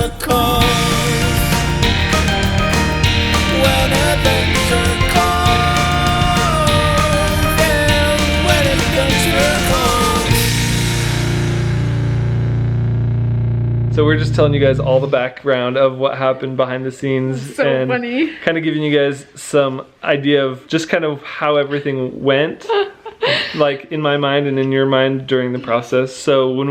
circles. When adventure calls, and when adventure calls. So we're just telling you guys all the background of what happened behind the scenes. So and funny. kind of giving you guys some idea of just kind of how everything went. Like in my mind and in your mind during the process. So when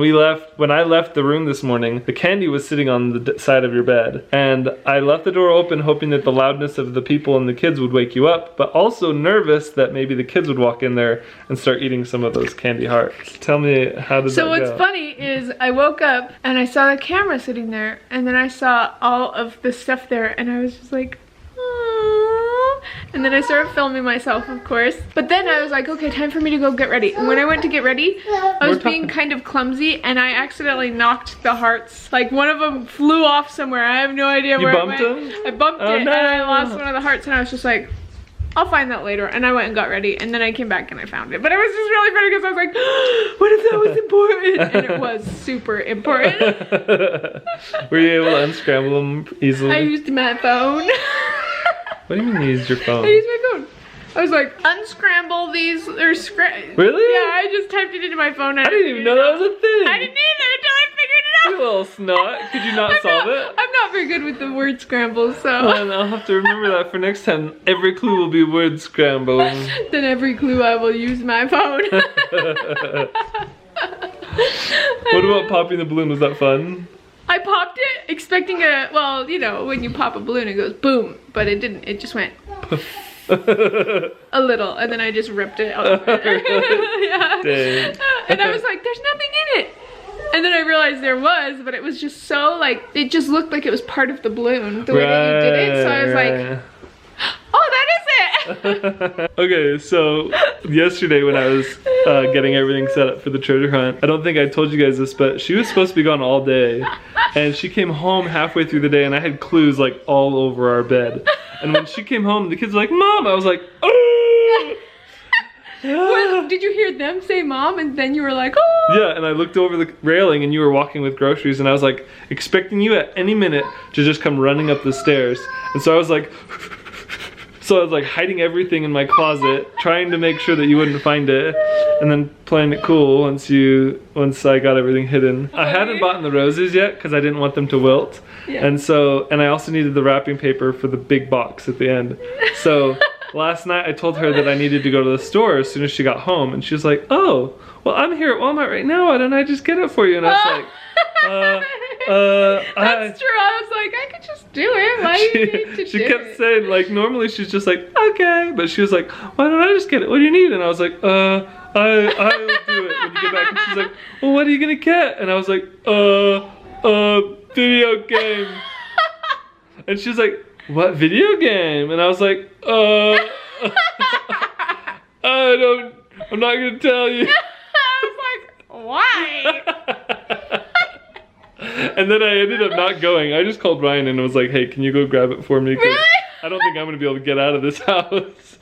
I left the room this morning, the candy was sitting on the side of your bed, and I left the door open hoping that the loudness of the people and the kids would wake you up, but also nervous that maybe the kids would walk in there and start eating some of those candy hearts. Tell me, how did that go? So what's funny is I woke up and I saw the camera sitting there, and then I saw all of the stuff there, and I was just like, and then I started filming myself, of course. But then I was like, okay, time for me to go get ready. And when I went to get ready, I was being kind of clumsy, and I accidentally knocked the hearts. Like, one of them flew off somewhere. I have no idea where it went. You bumped them? I bumped it, no. and I lost one of the hearts, and I was just like, I'll find that later. And I went and got ready, and then I came back and I found it. But it was just really funny because I was like, what if that was important? And it was super important. Were you able to unscramble them easily? I used my phone. What do you mean you used your phone? I used my phone. I was like, unscramble these, or Really? Yeah, I just typed it into my phone. And I didn't even know that was a thing. I didn't either until I figured it out. You little snot. Could you not solve it? I'm not very good with the word scramble, so. Well, I'll have to remember that for next time. Every clue will be word scramble. Then every clue I will use my phone. What about popping the balloon? Was that fun? I popped it expecting well, you know, when you pop a balloon it goes boom, but it didn't, it just went a little, and then I just ripped it out of there. Yeah. Dang. And I was like, there's nothing in it. And then I realized there was, but it was just so like, it just looked like it was part of the balloon, the way that you did it. So I was like, oh, that is it. Okay, so yesterday when I was getting everything set up for the treasure hunt, I don't think I told you guys this, but she was supposed to be gone all day, and she came home halfway through the day, and I had clues like all over our bed. And when she came home, the kids were like, Mom! I was like, oh! Did you hear them say mom, and then you were like, oh? Yeah, and I looked over the railing and you were walking with groceries, and I was like expecting you at any minute to just come running up the stairs. And so I was like hiding everything in my closet, trying to make sure that you wouldn't find it, and then playing it cool once I got everything hidden. I hadn't bought the roses yet because I didn't want them to wilt. Yeah. And I also needed the wrapping paper for the big box at the end. So last night I told her that I needed to go to the store as soon as she got home, and she was like, oh, well, I'm here at Walmart right now, why don't I just get it for you? And I was like, that's true. I was like, I could just do it. Why do you need to do it? She kept saying, like, normally she's just like, okay, but she was like, why don't I just get it? What do you need? And I was like, I will do it when you get back. And she's like, well, what are you gonna get? And I was like, video game. And she's like, what video game? And I was like, I'm not gonna tell you. I was like, why? And then I ended up not going. I just called Ryan and was like, hey, can you go grab it for me? Because I don't think I'm gonna be able to get out of this house.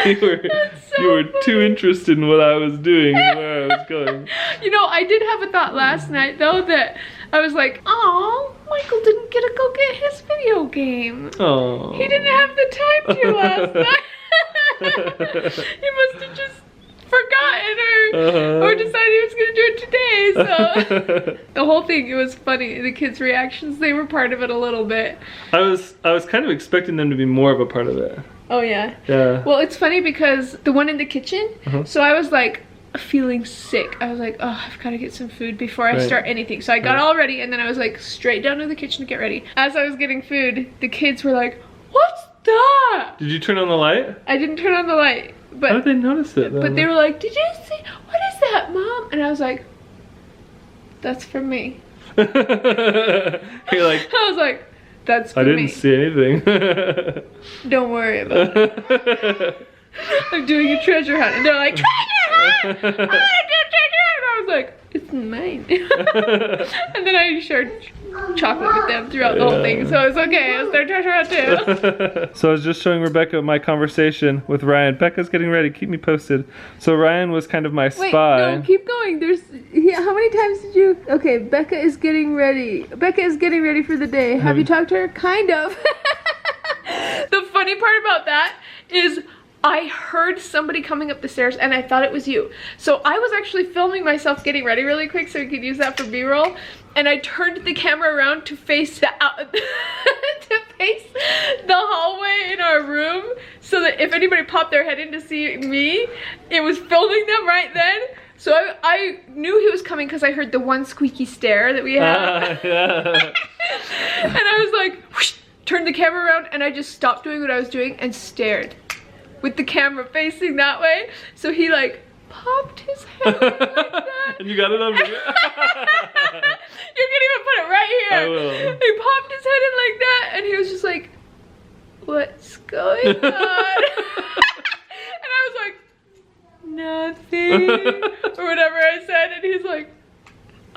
You were too interested in what I was doing and where I was going. You know, I did have a thought last night though that I was like, oh, Michael didn't get to go get his video game. Oh. He didn't have the time to last night. He must have just forgotten or decided he was gonna do it today. So the whole thing, it was funny. The kids' reactions, they were part of it a little bit. I was kind of expecting them to be more of a part of it. Oh yeah. Yeah. Well, it's funny because the one in the kitchen, so I was like feeling sick. I was like, oh, I've got to get some food before I start anything. So I got all ready, and then I was like straight down to the kitchen to get ready. As I was getting food, the kids were like, what's that? Did you turn on the light? I didn't turn on the light. But, how did they notice it then? But they were like, did you see, what is that, Mom? And I was like, that's for me. You're like, I was like, that's for me. I didn't see anything. Don't worry about it. I'm doing a treasure hunt. And they're like, treasure hunt! I want to do a treasure hunt! And I was like, it's mine. And then I started chocolate with them throughout the whole thing, so it's okay. It's their treasure hunt too. So I was just showing Rebecca my conversation with Ryan. Becca's getting ready. Keep me posted. So Ryan was kind of my spy. Wait, no, keep going. How many times did you? Okay, Becca is getting ready. Becca is getting ready for the day. Have you talked to her? Kind of. The funny part about that is I heard somebody coming up the stairs and I thought it was you. So I was actually filming myself getting ready really quick so we could use that for B-roll. And I turned the camera around to face the hallway in our room so that if anybody popped their head in to see me, it was filming them right then. So I knew he was coming because I heard the one squeaky stare that we had. And I was like, whoosh, turned the camera around and I just stopped doing what I was doing and stared with the camera facing that way. So he like popped his head in like that. And you got it on video? You can even put it right here. I will. He popped his head in like that and he was just like, what's going on? And I was like, nothing. Or whatever I said, and he's like,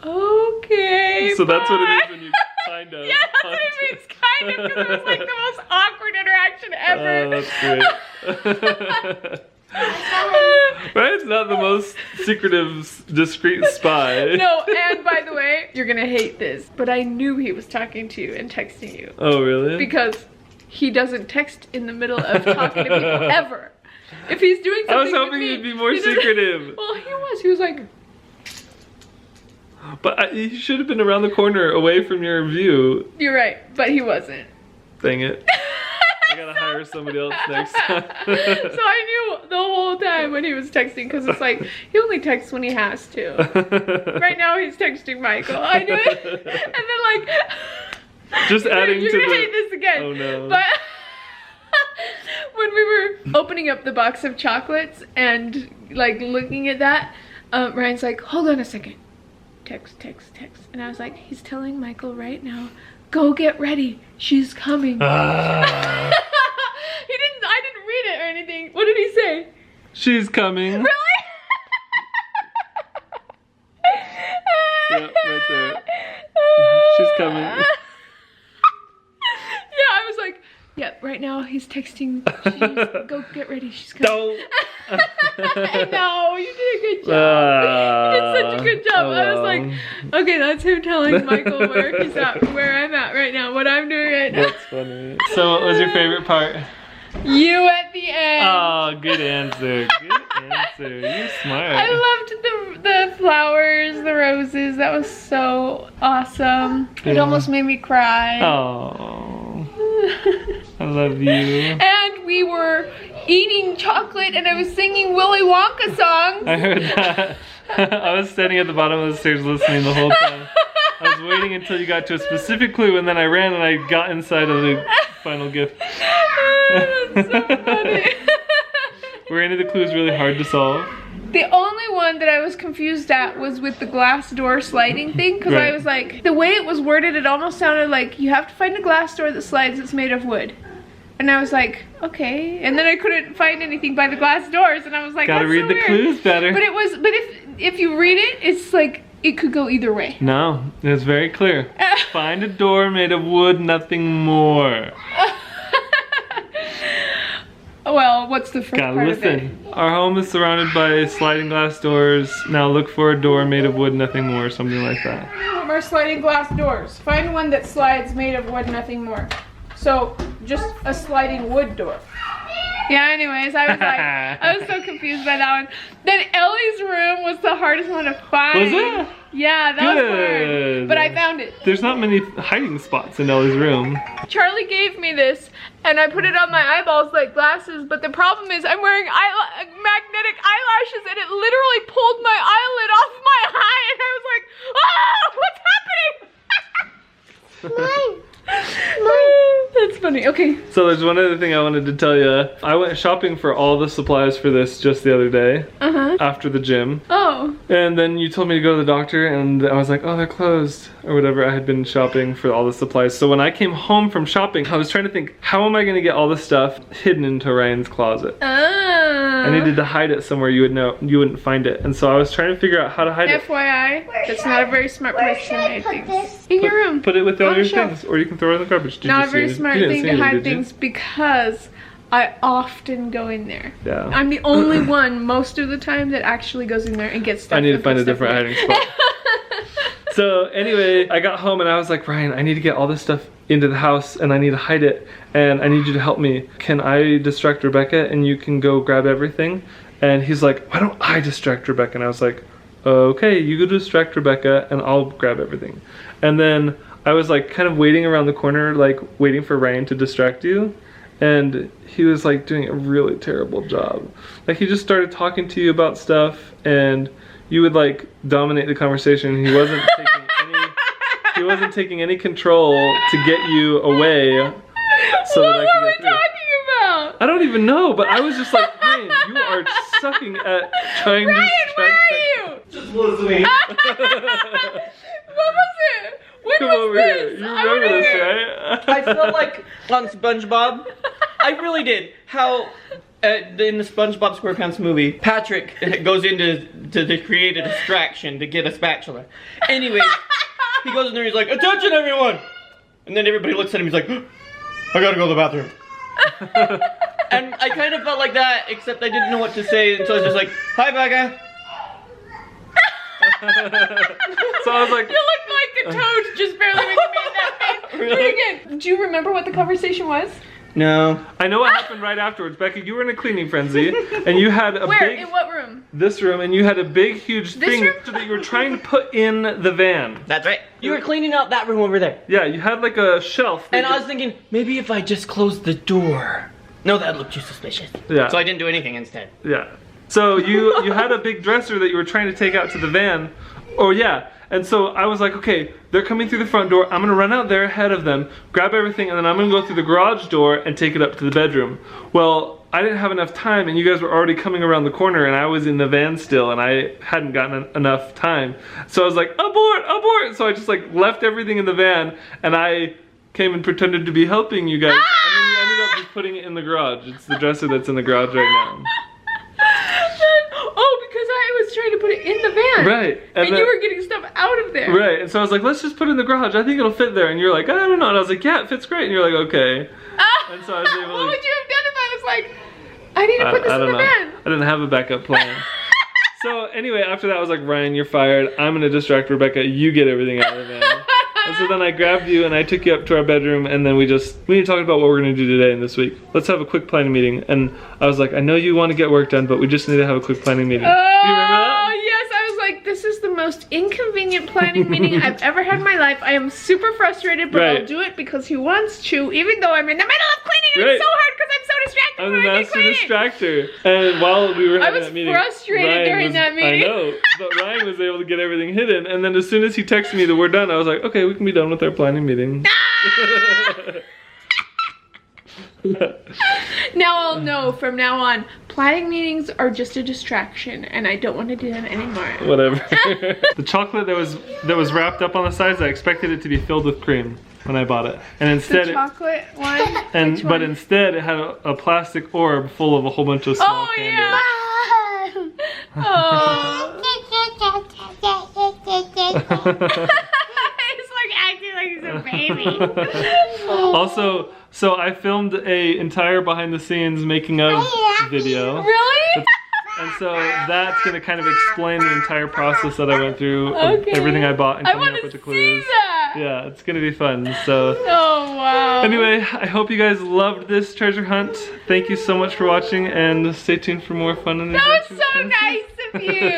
okay, so that's what it bye. is when you kind of. Yeah, that's what it means, kind of, because it was like the most awkward interaction ever. Oh, that's great. Ryan's not the most secretive, discreet spy. No, and by the way, you're gonna hate this, but I knew he was talking to you and texting you. Oh, really? Because he doesn't text in the middle of talking to people ever. If he's doing something I was hoping with me, you'd be more he doesn't- secretive. Well, he was like, But you should have been around the corner away from your view. you're right, but he wasn't. Dang it. I gotta hire somebody else next time. So I knew the whole time when he was texting, because it's like, he only texts when he has to. Right now he's texting Michael. I knew it. And then like, Just adding you're to gonna the... hate this again. Oh no. But when we were opening up the box of chocolates and like looking at that, Ryan's like, hold on a second. Text. And I was like, he's telling Michael right now, go get ready. She's coming. I didn't read it or anything. What did he say? She's coming. Really? Yep, right there. She's coming. Yeah, I was like, yeah, right now he's texting. Go get ready. She's coming. Don't. I know, you did a good job. You did such a good job. Oh, I was like, okay, that's him telling Michael where he's at, where I'm at right now, what I'm doing right now. That's funny. So what was your favorite part? You at the end. Oh, good answer. Good answer. You're smart. I loved the flowers, the roses. That was so awesome. It Yeah. almost made me cry. Oh, I love you. And we were eating chocolate and I was singing Willy Wonka songs. I heard that. I was standing at the bottom of the stairs listening the whole time. I was waiting until you got to a specific clue and then I ran and I got inside of the final gift. That's so funny. Were any of the clues really hard to solve? The only one that I was confused at was with the glass door sliding thing, because I Right. was like, the way it was worded, it almost sounded like you have to find a glass door that slides that's made of wood. And I was like, okay. And then I couldn't find anything by the glass doors, and I was like, Gotta that's read so the weird. clues better. But if you read it, it's like it could go either way. No, it's very clear. Find a door made of wood, nothing more. Well, what's the first Gotta part listen. Our home is surrounded by sliding glass doors. Now look for a door made of wood, nothing more, something like that. of it? Our sliding glass doors. Find one that slides made of wood, nothing more. So, just a sliding wood door. Yeah, anyways, I was like, I was so confused by that one. Then Ellie's room was the hardest one to find. Was it? Yeah, that was Good. hard. But I found it. There's not many hiding spots in Ellie's room. Charlie gave me this, and I put it on my eyeballs like glasses, but the problem is I'm wearing magnetic eyelashes, and it literally pulled my eyelid off my eye, and I was like, oh, what's happening? That's funny. Okay. So there's one other thing I wanted to tell you. I went shopping for all the supplies for this just the other day after the gym. Oh. And then you told me to go to the doctor and I was like, oh, they're closed or whatever. I had been shopping for all the supplies. So when I came home from shopping, I was trying to think, how am I going to get all this stuff hidden into Ryan's closet? Oh. I needed to hide it somewhere you wouldn't find it. And so I was trying to figure out how to hide it. FYI, that's not a very smart place to hide things. In your room. Put it with all On your the shelf. things, or you can throw it in the garbage. Did Not you a see very it? smart You didn't thing see to anything, hide did you? things because I often go in there. Yeah. I'm the only one most of the time that actually goes in there and gets stuff. I need to and find a puts stuff different in hiding spot. So anyway, I got home and I was like, Ryan, I need to get all this stuff into the house and I need to hide it and I need you to help me. Can I distract Rebecca and you can go grab everything? And he's like, why don't I distract Rebecca? And I was like, okay, you go distract Rebecca and I'll grab everything. And then I was like kind of waiting around the corner, like waiting for Ryan to distract you. And he was like doing a really terrible job. Like he just started talking to you about stuff and you would like dominate the conversation. He wasn't taking any control to get you away so that I could get through. What were we talking about? I don't even know, but I was just like, Ryan, you are sucking at trying to distract Where are you? Just listening. What was it? When Come was over this? here. You remember this, right? I felt like on SpongeBob, I really did. How in the SpongeBob SquarePants movie, Patrick goes in to create a distraction to get a spatula. Anyway, he goes in there, he's like, attention everyone! And then everybody looks at him, he's like, I gotta go to the bathroom. And I kind of felt like that, except I didn't know what to say, and so I was just like, hi Becca. So I was like, You look like a toad just barely when you made that face. Really? Do it again. Do you remember what the conversation was? No. I know what happened right afterwards. Becca, you were in a cleaning frenzy, and you had a Where? big... In what room? This room, and you had a big, huge This thing room? that you were trying to put in the van. That's right. You were cleaning out that room over there. Yeah, you had like a shelf. that And I you- was thinking, maybe if I just closed the door. No, that looked too suspicious. Yeah. So I didn't do anything instead. Yeah. So you had a big dresser that you were trying to take out to the van. Oh yeah. And so I was like, okay, they're coming through the front door. I'm gonna run out there ahead of them, grab everything, and then I'm gonna go through the garage door and take it up to the bedroom. Well, I didn't have enough time, and you guys were already coming around the corner, and I was in the van still, and I hadn't gotten enough time. So I was like, abort, abort! So I just like left everything in the van, and I came and pretended to be helping you guys, and then you ended up just putting it in the garage. It's the dresser that's in the garage right now. Oh, because I was trying to put it in the van. Right. And then- you were getting stuff out of there. Right, and so I was like, let's just put it in the garage. I think it'll fit there. And you're like, I don't know. And I was like, yeah, it fits great. And you're like, okay. And so I was able What to... would you have done if I was like, I need to put this I in don't the know. van? I didn't have a backup plan. So anyway, after that I was like, Ryan, you're fired. I'm gonna distract Rebecca. You get everything out of the van. And so then I grabbed you and I took you up to our bedroom, and then we need to talk about what we're gonna do today and this week. Let's have a quick planning meeting. And I was like, I know you want to get work done, but we just need to have a quick planning meeting. Do you remember that? Oh, yes. I was like, this is the most inconvenient planning meeting I've ever had in my life. I am super frustrated, but Right. I'll do it because he wants to, even though I'm in the middle of cleaning and Right. it's so hard because I'm so distracted I'm when the I get master cleaning. distractor. And while we were I having was that meeting, frustrated Ryan during that meeting. I know, but Ryan was able to get everything hidden. And then as soon as he texted me that we're done, I was like, okay, we can be done with our planning meeting. Now I'll know from now on, planning meetings are just a distraction and I don't want to do them anymore. Whatever. The chocolate that was wrapped up on the sides, I expected it to be filled with cream when I bought it, and instead The chocolate one? Which but one? instead it had a plastic orb full of a whole bunch of small Oh, candy. yeah. Oh. He's like acting like he's a baby. Also, so I filmed a entire behind the scenes making of video. Really? And so that's gonna kind of explain the entire process that I went through of Okay. everything I bought and I coming want up with to the see clues. that. Yeah, it's gonna be fun. So Oh, wow. anyway, I hope you guys loved this treasure hunt. Thank you so much for watching, and stay tuned for more fun and That was adventures. so nice of you.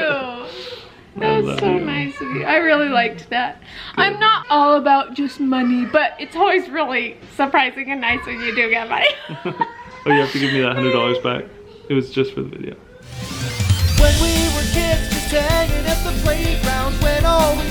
That was so nice of you. I really liked that. I'm not all about just money, but it's always really surprising and nice when you do get money. Oh, you have to give me that $100 back. It was just for the video. When we were kids, just hanging at the playground, when all we